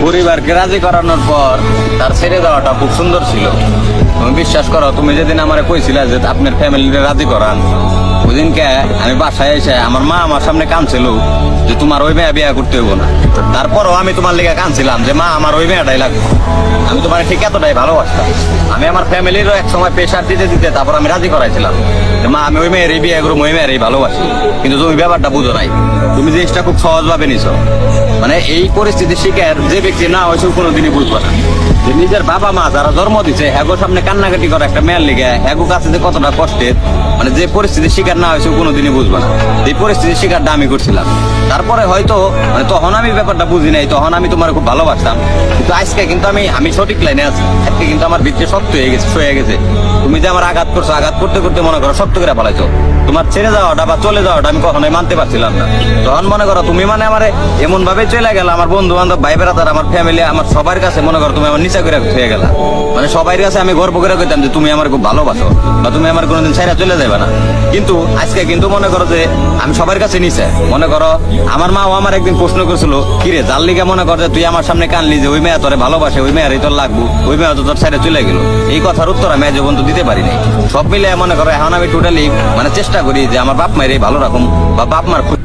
পরিবারকে রাজি করানোর পর তার ছেড়ে যাওয়াটা খুব সুন্দর ছিল। তুমি বিশ্বাস করো, তুমি যেদিন আমারে কইছিলা যে আপনার ফ্যামিলিকে রাজি করান, ওইদিনকে আমি বাসায় এসে আমার মা আমার সামনে কাঁদছিল যে তোমার ওই মেয়ে বিয়ে করতে হইব না। তারপরও আমি তোমার লেগে কাঁদছিলাম যে মা আমার ওই মেয়েটাই লাগবে। আমি তোমার ঠিক এতটাই ভালোবাসতাম। আমি আমার ফ্যামিলিরও এক সময় প্রেশার দিতে দিতে তারপর আমি রাজি করাইছিলাম যে মা আমি ওই মেয়েরই বিয়ে করবো, ওই মেয়েরই ভালোবাসি। কিন্তু তুমি ব্যাপারটা বুঝো নাই, তুমি জিনিসটা খুব সহজভাবে নিছো। মানে এই পরিস্থিতির শিকার যে ব্যক্তি না হয়েছে কোনোদিনই বুঝবো না যে নিজের বাবা মা যারা জন্ম দিচ্ছে হ্যাগো সামনে কান্নাকাটি করে একটা মেয়ের লিগে, হ্যাগো কাছে যে কতটা কষ্টের, মানে যে পরিস্থিতির শিকার না হয়েছে কোনোদিনই বুঝবো না। এই পরিস্থিতির শিকারটা আমি করছিলাম। তারপরে হয়তো মানে তখন আমি ব্যাপারটা বুঝি নাই, তখন আমি তোমার খুব ভালোবাসতাম। কিন্তু আজকে কিন্তু আমি সঠিক লাইনে আছি। আজকে কিন্তু আমার ভিতরে শক্ত হয়ে গেছে, সয়ে গেছে। তুমি যে আমার আঘাত করছো, আঘাত করতে করতে মনে করো শক্ত করে ফেলাইছো। তোমার ছেড়ে যাওয়াটা বা চলে যাওয়াটা আমি কখনোই মানতে পারছিলাম না। তখন মনে করো তুমি মানে আমার এমন ভাবে চলে গেল, আমার বন্ধু বান্ধব ভাই বেড়াতার আমার ফ্যামিলি আমার সবার কাছে মনে করো তুমি আমার নিচা করে হয়ে গেলা। মানে সবার কাছে আমি গর্ব করে কইতাম যে তুমি আমার খুব ভালোবাসো বা তুমি আমার কোনোদিন ছাইরা চলে যাবে না। কিন্তু আজকে কিন্তু মনে করো যে আমি সবার কাছে নিচে। মনে করো আমার মাও আমার একদিন প্রশ্ন করেছিল, কিরে যার লিগে মনে কর যে তুই আমার সামনে কানলি যে ওই মেয়ে তোরে ভালোবাসে, ওই মেয়েরই তোর লাগবো, ওই মেয়ে তো তোর ছাইরা চলে গেল। এই কথার উত্তর আমি আজ পর্যন্ত দিতে পারি নাই। সব মিলে মনে করো এখন আমি টোটালি মানে চেষ্টা করি যে আমার বাপ মায়ের ভালো রাখুন বা বাপ মার